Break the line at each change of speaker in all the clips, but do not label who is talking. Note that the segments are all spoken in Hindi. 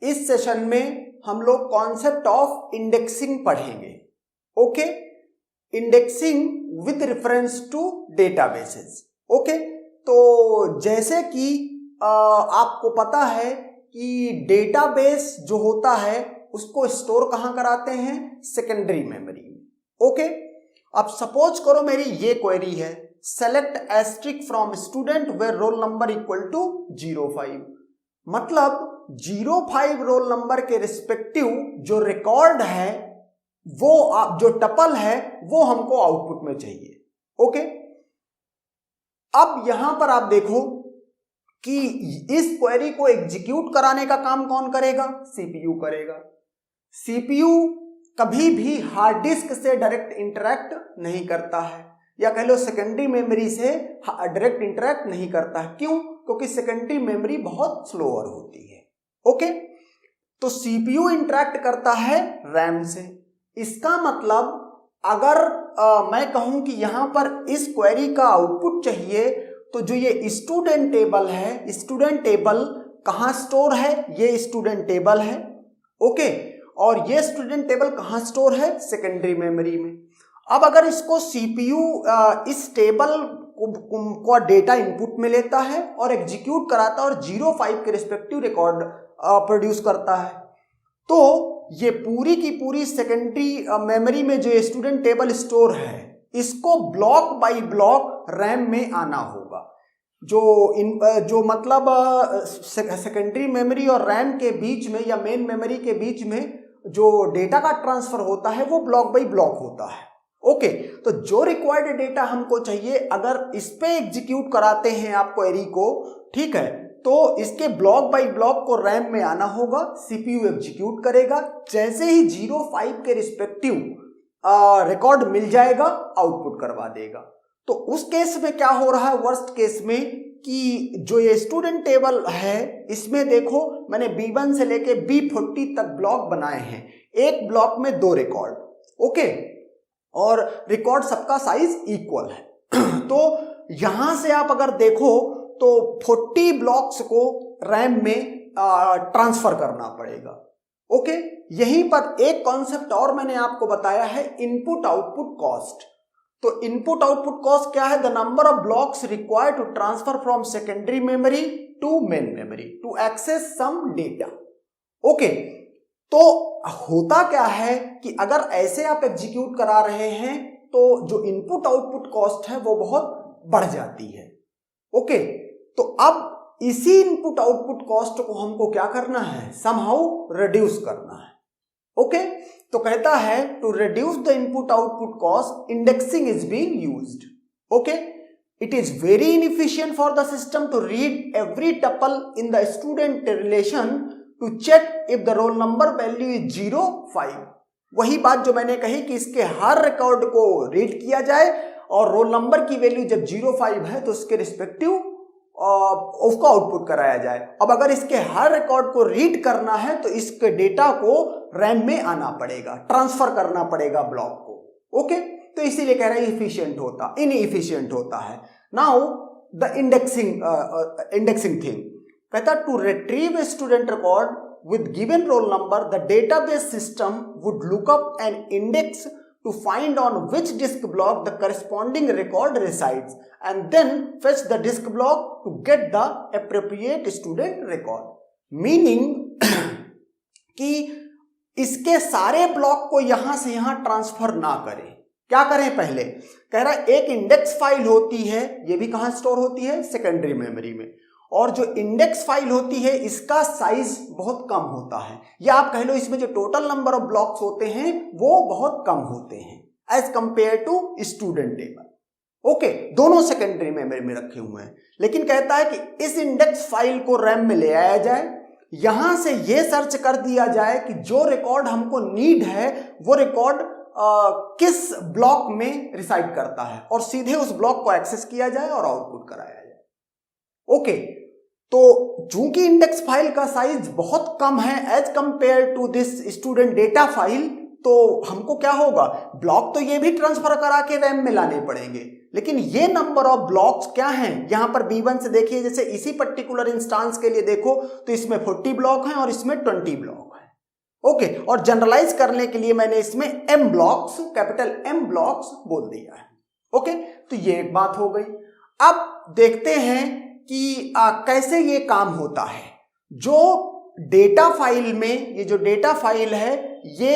इस सेशन में हम लोग कॉन्सेप्ट ऑफ इंडेक्सिंग पढ़ेंगे। Okay, indexing with reference to databases. Okay, तो जैसे कि आपको पता है कि डेटाबेस जो होता है उसको स्टोर कहाँ कराते हैं? सेकेंडरी मेमोरी में। ओके, अब सपोज करो मेरी ये क्वेरी है, select asterisk from student where roll number equal to 05। मतलब 05 रोल नंबर के रिस्पेक्टिव जो रिकॉर्ड है, वो जो टपल है वो हमको आउटपुट में चाहिए। ओके, अब यहां पर आप देखो कि इस क्वेरी को एग्जीक्यूट कराने का काम कौन करेगा? सीपीयू करेगा। सीपीयू कभी भी हार्ड डिस्क से डायरेक्ट इंटरैक्ट नहीं करता है, या कह लो सेकेंडरी मेमोरी से डायरेक्ट इंटरैक्ट नहीं करता है। क्यों? क्योंकि सेकेंडरी मेमोरी बहुत स्लोअर होती है। ओके, तो सीपीयू इंटरैक्ट करता है रैम से। इसका मतलब अगर मैं कहूं कि यहां पर इस क्वेरी का आउटपुट चाहिए, तो जो ये स्टूडेंट टेबल है, स्टूडेंट टेबल कहां स्टोर है? ये स्टूडेंट टेबल है। ओके, और ये स्टूडेंट टेबल कहां स्टोर है? सेकेंडरी मेमोरी में। अब अगर इसको सीपीयू इस टेबल को डेटा इनपुट में लेता है और एग्जीक्यूट कराता है और 05 के रिस्पेक्टिव रिकॉर्ड प्रोड्यूस करता है, तो ये पूरी की पूरी सेकेंडरी मेमोरी में जो स्टूडेंट टेबल स्टोर है, इसको ब्लॉक बाय ब्लॉक रैम में आना होगा। जो मतलब सेकेंडरी मेमोरी और रैम के बीच में या मेन मेमोरी के बीच में जो डेटा का ट्रांसफर होता है वो ब्लॉक बाय ब्लॉक होता है। ओके, तो जो रिक्वायर्ड डेटा हमको चाहिए, अगर इस पे एग्जीक्यूट कराते हैं आप क्वेरी को, ठीक है, तो इसके ब्लॉक बाय ब्लॉक को रैम में आना होगा, सीपीयू एग्जीक्यूट करेगा। जैसे ही 05 के रिस्पेक्टिव रिकॉर्ड मिल जाएगा, आउटपुट करवा देगा। तो उस केस में क्या हो रहा है? वर्स्ट केस में कि जो ये स्टूडेंट टेबल है, इसमें देखो मैंने B1 से लेके B40 तक ब्लॉक बनाए हैं। एक ब्लॉक में 2 रिकॉर्ड। ओके, और रिकॉर्ड सबका साइज इक्वल है। तो यहां से आप अगर देखो तो 40 ब्लॉक्स को रैम में ट्रांसफर करना पड़ेगा। ओके, यहीं पर एक कॉन्सेप्ट और मैंने आपको बताया है, इनपुट आउटपुट कॉस्ट। तो इनपुट आउटपुट कॉस्ट क्या है? The number of blocks required to transfer from secondary memory to main memory to access some data. Okay, तो होता क्या है कि अगर ऐसे आप एग्जीक्यूट करा रहे हैं तो जो इनपुट आउटपुट कॉस्ट है वो बहुत बढ़ जाती है। ओके, तो अब इसी इनपुट आउटपुट कॉस्ट को हमको क्या करना है? समहाउ रिड्यूस करना है। ओके, तो कहता है to reduce the input output cost indexing is being used. Okay, it is very inefficient for the system to read every tuple in the student relation to check if the roll number value is 05। वही बात जो मैंने कही कि इसके हर रिकॉर्ड को रीड किया जाए और रोल नंबर की वैल्यू जब 05 है तो उसके रिस्पेक्टिव उसको आउटपुट कराया जाए। अब अगर इसके हर रिकॉर्ड को रीड करना है तो इसके डेटा को रैम में आना पड़ेगा, ट्रांसफर करना पड़ेगा ब्लॉक को। ओके, तो इसीलिए कह रहे हैं इनएफिशिएंट होता है। नाउ द इंडेक्सिंग थिंग कहता to retrieve student record with given roll number, the database system would look up an index to find on which disk block the corresponding record resides and then fetch the disk block to get the appropriate student record. Meaning कि इसके सारे ब्लॉक को यहां से यहां ट्रांसफर ना करें। क्या करें? पहले कह रहा है एक इंडेक्स फाइल होती है, ये भी कहां स्टोर होती है? सेकेंडरी मेमोरी में। और जो इंडेक्स फाइल होती है इसका साइज बहुत कम होता है, या आप कह लो इसमें जो टोटल नंबर ऑफ ब्लॉक्स होते हैं वो बहुत कम होते हैं as compare to student table. Okay, दोनों सेकेंडरी मेमोरी में रखे हुए हैं, लेकिन कहता है कि इस इंडेक्स फाइल को रैम में ले आया जाए, यहां से ये सर्च कर दिया जाए कि जो रिकॉर्ड हमको नीड है वो रिकॉर्ड किस ब्लॉक में रिसाइड करता है, और सीधे उस ब्लॉक को एक्सेस किया जाए और आउटपुट कराया जाए। ओके, तो चूंकि इंडेक्स फाइल का साइज बहुत कम है as compare to this student data file, तो हमको क्या होगा, ब्लॉक तो ये भी ट्रांसफर करा के रैम में लाने पड़ेंगे, लेकिन ये नंबर ऑफ ब्लॉक्स क्या हैं, यहां पर B1 से देखिए, जैसे इसी पर्टिकुलर इंस्टांस के लिए देखो तो इसमें 40 ब्लॉक हैं और इसमें 20 ब्लॉक हैं। ओके, और जनरलाइज करने के लिए मैंने इसमें M blocks, capital M blocks बोल दिया है। ओके, तो ये एक बात हो गई। अब देखते हैं कि कैसे ये काम होता है। जो डेटा फाइल में, ये जो डेटा फाइल है ये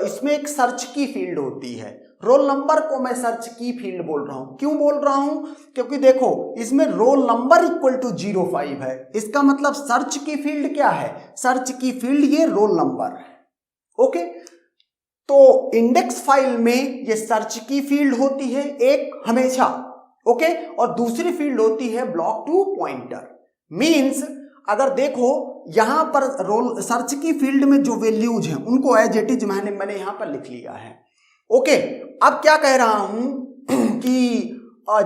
इसमें एक सर्च की फील्ड होती है। रोल नंबर को मैं सर्च की फील्ड बोल रहा हूं। क्यों बोल रहा हूं, क्योंकि देखो इसमें रोल नंबर इक्वल टू 05 है, इसका मतलब सर्च की फील्ड क्या है, सर्च की फील्ड ये रोल नंबर है। ओके, तो इंडेक्स फाइल में ये सर्च की फील्ड होती है एक हमेशा। ओके, और दूसरी फील्ड होती है ब्लॉक टू पॉइंटर। मींस अगर देखो यहां पर रोल सर्च की फील्ड में जो वैल्यूज हैं उनको एज इट इज मैंने यहां पर लिख लिया है। ओके, अब क्या कह रहा हूं कि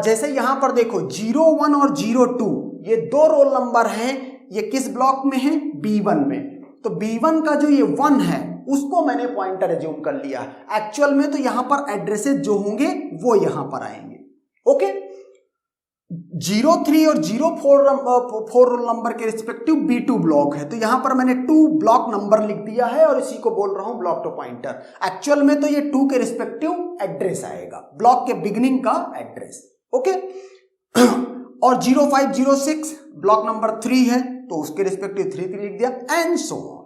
जैसे यहां पर देखो 01 और 02 ये दो रोल नंबर हैं, ये किस ब्लॉक में है, B1 में। तो B1 का जो ये 1 है उसको मैंने पॉइंटर एज्यूम कर लिया। एक्चुअल में तो यहां पर एड्रेसेस जो होंगे वो यहां पर आएंगे। ओके, 03 और 04 रोल नंबर के रिस्पेक्टिव B2 ब्लॉक है, तो यहां पर मैंने 2 ब्लॉक नंबर लिख दिया है और इसी को बोल रहा हूं ब्लॉक टू पॉइंटर। एक्चुअल में तो ये 2 के रिस्पेक्टिव एड्रेस आएगा, ब्लॉक के बिगिनिंग का एड्रेस। ओके, और 0506 ब्लॉक नंबर 3 है तो उसके रिस्पेक्टिव 3 लिख दिया, and so on.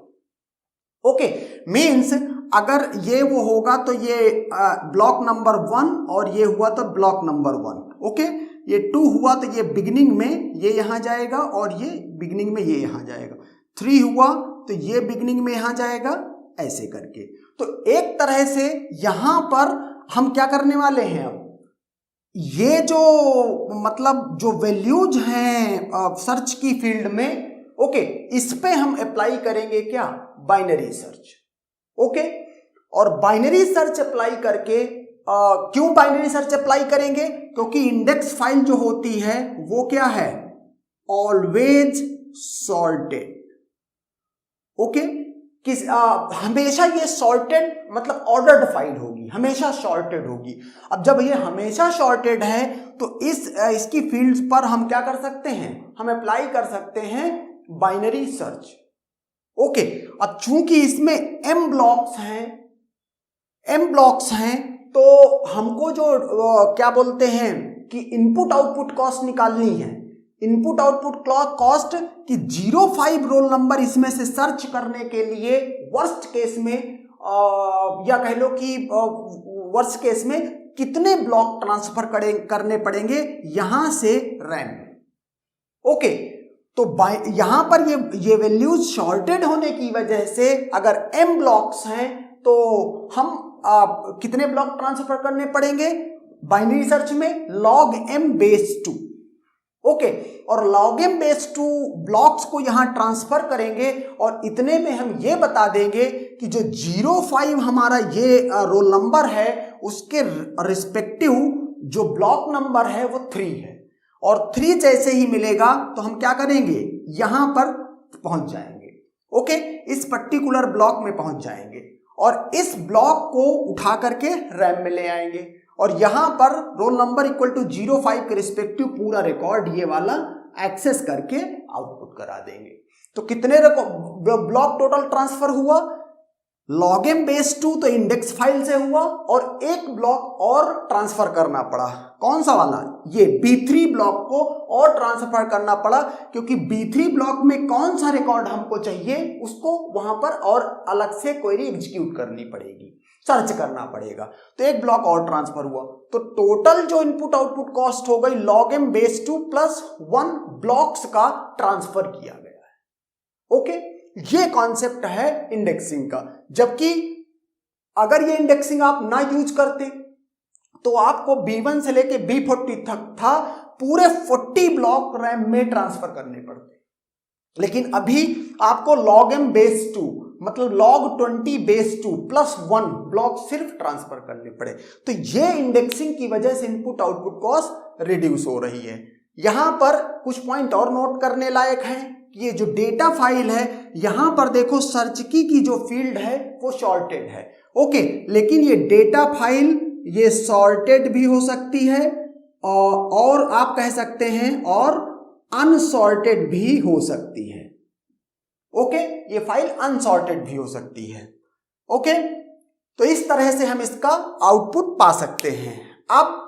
Okay, means अगर ये वो होगा तो ये ब्लॉक नंबर 1 और ये हुआ तो ब्लॉक नंबर 1। ओके, ये 2 हुआ तो ये बिगिनिंग में ये यहां जाएगा और ये बिगिनिंग में ये यहां जाएगा। 3 हुआ तो ये बिगिनिंग में यहां जाएगा, ऐसे करके। तो एक तरह से यहां पर हम क्या करने वाले हैं, अब ये जो मतलब जो वैल्यूज हैं सर्च की फील्ड में, ओके, इस पे हम अप्लाई करेंगे क्या, बाइनरी सर्च। ओके, और बाइनरी सर्च अप्लाई करके क्यों बाइनरी सर्च अप्लाई करेंगे, क्योंकि इंडेक्स फाइल जो होती है वो क्या है, ऑलवेज सॉर्टेड। ओके, हमेशा ये सॉर्टेड मतलब ऑर्डर्ड फाइल होगी, हमेशा सॉर्टेड होगी। अब जब ये हमेशा सॉर्टेड है तो इसकी फील्ड्स पर हम क्या कर सकते हैं, हम अप्लाई कर सकते हैं बाइनरी सर्च। ओके, अब चूंकि इसमें M ब्लॉक्स हैं तो हमको जो क्या बोलते हैं कि इनपुट आउटपुट कॉस्ट निकालनी है। इनपुट आउटपुट कॉस्ट कि 05 रोल नंबर इसमें से सर्च करने के लिए वर्स्ट केस में या कह लो कि वर्स्ट केस में कितने ब्लॉक ट्रांसफर करने पड़ेंगे यहां से रैम में। ओके, तो यहां पर ये वैल्यूज शॉर्टेड होने की वजह से अगर M ब्लॉक्स हैं तो हम कितने ब्लॉक ट्रांसफर करने पड़ेंगे बाइनरी सर्च में, log m बेस 2। ओके, और log m बेस 2 ब्लॉक्स को यहां ट्रांसफर करेंगे और इतने में हम ये बता देंगे कि जो 05 हमारा ये रोल नंबर है उसके रिस्पेक्टिव जो ब्लॉक नंबर है वो 3 है, और 3 जैसे ही मिलेगा तो हम क्या करेंगे, यहां पर पहुंच जाएंगे। ओके, इस पर्टिकुलर ब्लॉक में पहुंच जाएंगे और इस ब्लॉक को उठा करके रैम में ले आएंगे और यहां पर रोल नंबर इक्वल टू 05 के रिस्पेक्टिव पूरा रिकॉर्ड ये वाला एक्सेस करके आउटपुट करा देंगे। तो कितने ब्लॉक टोटल ट्रांसफर हुआ, log m बेस 2 तो इंडेक्स फाइल से हुआ और एक ब्लॉक और ट्रांसफर करना पड़ा, कौन सा वाला, ये B3 ब्लॉक को और ट्रांसफर करना पड़ा, क्योंकि B3 ब्लॉक में कौन सा रिकॉर्ड हमको चाहिए उसको वहां पर और अलग से क्वेरी एग्जीक्यूट करनी पड़ेगी, सर्च करना पड़ेगा। तो एक ब्लॉक और ट्रांसफर हुआ, तो टोटल जो इनपुट आउटपुट कॉस्ट हो गई log m base 2 plus 1 blocks का ट्रांसफर किया गया है। ओके, ये कॉन्सेप्ट है इंडेक्सिंग का। जबकि अगर ये इंडेक्सिंग आप ना यूज करते तो आपको B1 से लेके B40 तक था पूरे 40 ब्लॉक रैम में ट्रांसफर करने पड़ते, लेकिन अभी आपको log m बेस 2 मतलब log 20 बेस 2 प्लस 1 ब्लॉक सिर्फ ट्रांसफर करने पड़े। तो ये इंडेक्सिंग की वजह से इनपुट आउटपुट कॉस्ट रिड्यूस हो रही है। यहां पर कुछ पॉइंट और नोट करने लायक हैं। कि ये जो डेटा फाइल है यहां पर देखो सर्च की जो फील्ड है वो सॉर्टेड है। ओके, लेकिन ये डेटा फाइल ये सॉर्टेड भी हो सकती है और आप कह सकते हैं और अनसॉर्टेड भी हो सकती है। ओके, ये फाइल अनसॉर्टेड भी हो सकती है। ओके, तो इस तरह से हम इसका आउटपुट पा सकते हैं। अब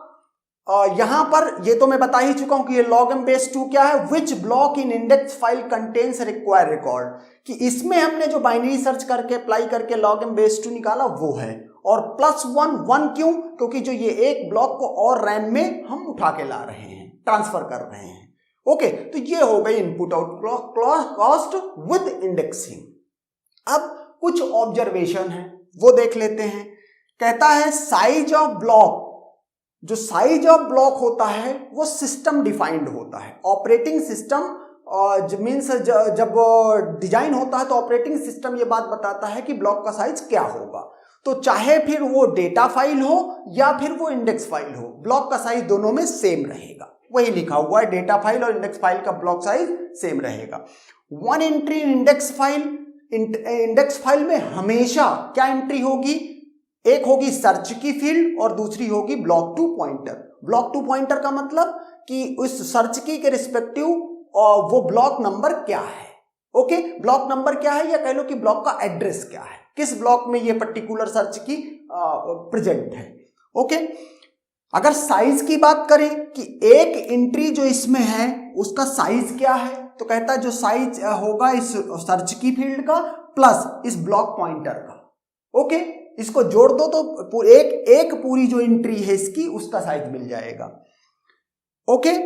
यहां पर ये तो मैं बता ही चुका हूं कि ये logm base 2 क्या है, which block in index file contains require record, कि इसमें हमने जो बाइनरी सर्च करके अप्लाई करके logm base 2 निकाला वो है। और +1 क्यों, क्योंकि जो ये एक ब्लॉक को और रैम में हम उठा के ला रहे हैं, ट्रांसफर कर रहे हैं। ओके, तो ये हो गई input output cost with indexing. अब कुछ ऑब्जर्वेशन है वो देख लेते हैं। कहता है साइज ऑफ ब्लॉक, जो साइज ऑफ ब्लॉक होता है वो सिस्टम डिफाइंड होता है। ऑपरेटिंग सिस्टम मीन्स जब डिजाइन होता है तो ऑपरेटिंग सिस्टम ये बात बताता है कि ब्लॉक का साइज क्या होगा। तो चाहे फिर वो डेटा फाइल हो या फिर वो इंडेक्स फाइल हो, ब्लॉक का साइज दोनों में सेम रहेगा। वही लिखा हुआ है, डेटा फाइल और इंडेक्स फाइल का ब्लॉक साइज सेम रहेगा। 1 entry in index file, index file में हमेशा क्या एंट्री होगी, एक होगी सर्च की फील्ड और दूसरी होगी block to pointer. Block to pointer का मतलब कि उस सर्च की के रिस्पेक्टिव वो ब्लॉक नंबर क्या है। ओके, ब्लॉक नंबर क्या है या कह लो कि ब्लॉक का एड्रेस क्या है, किस ब्लॉक में ये पर्टिकुलर सर्च की प्रेजेंट है। ओके, अगर साइज की बात करें कि एक एंट्री जो इसमें है उसका साइज क्या है, तो कहता है जो साइज होगा इस सर्च की फील्ड का प्लस इस ब्लॉक पॉइंटर का। ओके, इसको जोड़ दो तो एक पूरी जो एंट्री है इसकी उसका साइज मिल जाएगा। ओके,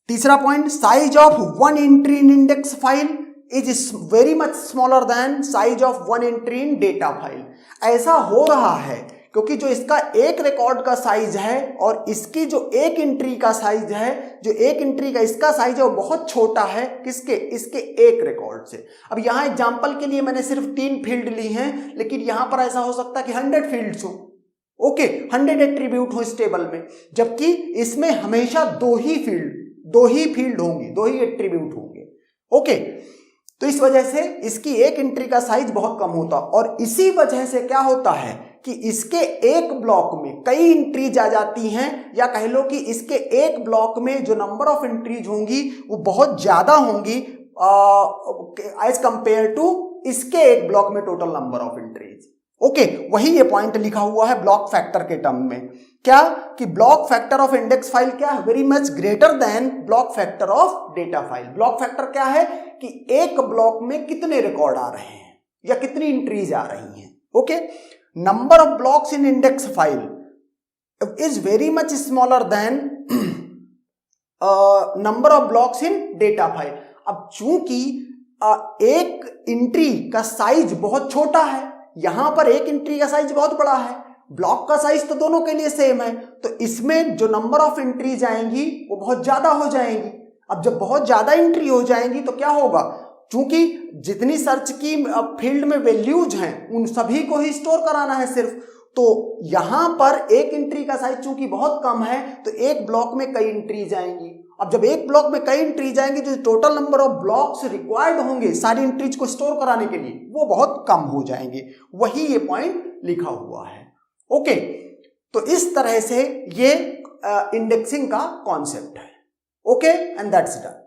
तीसरा point, size of 1 entry in index file is very much smaller than size of 1 entry in data file. ऐसा हो रहा है क्योंकि जो इसका एक रिकॉर्ड का साइज है और इसकी जो एक एंट्री का साइज है, जो एक एंट्री का इसका साइज है वो बहुत छोटा है। किसके, इसके एक रिकॉर्ड से। अब यहां एग्जांपल के लिए मैंने सिर्फ 3 फील्ड ली हैं, लेकिन यहां पर ऐसा हो सकता है कि 100 फील्ड्स हो। ओके, 100 एट्रीब्यूट हो इस टेबल में, जबकि इसमें हमेशा 2 ही फील्ड होंगी, 2 ही एट्रीब्यूट होंगे। ओके, तो इस वजह से इसकी एक एंट्री का साइज बहुत कम होता और इसी वजह से क्या होता है कि इसके एक ब्लॉक में कई एंट्रीज आ जाती हैं, या कह लो कि इसके एक ब्लॉक में जो नंबर ऑफ एंट्रीज होंगी वो बहुत ज्यादा होंगी एज कंपेयर टू इसके एक ब्लॉक में total number of entries. Okay, वही ये पॉइंट लिखा हुआ है ब्लॉक फैक्टर के टर्म में, क्या कि block factor of index file क्या है, very much greater than block factor of data file. Block factor क्या है कि एक ब्लॉक में कितने रिकॉर्ड आ रहे हैं या कितनी एंट्रीज आ रही हैं। Okay, number of blocks in index file is very much smaller than number of blocks in data file. अब चूंकि एक एंट्री का साइज बहुत छोटा है, यहां पर एक एंट्री का साइज बहुत बड़ा है, ब्लॉक का साइज तो दोनों के लिए सेम है, तो इसमें जो नंबर ऑफ एंट्रीज आएंगी वो बहुत ज्यादा हो जाएंगी। अब जब बहुत ज्यादा एंट्री हो जाएंगी तो क्या होगा, चूंकि जितनी सर्च की फील्ड में वैल्यूज हैं उन सभी को ही स्टोर कराना है सिर्फ, तो यहां पर एक एंट्री का साइज चूंकि बहुत कम है तो एक ब्लॉक में कई एंट्रीज आएंगी। अब जब एक ब्लॉक में कई एंट्रीज आएंगी जो total number of blocks required होंगे सारी एंट्रीज को स्टोर कराने के लिए वो बहुत कम हो जाएंगे। वही ये पॉइंट लिखा हुआ है। ओके, तो इस तरह से ये इंडेक्सिंग का कॉन्सेप्ट है। Okay, and that's done.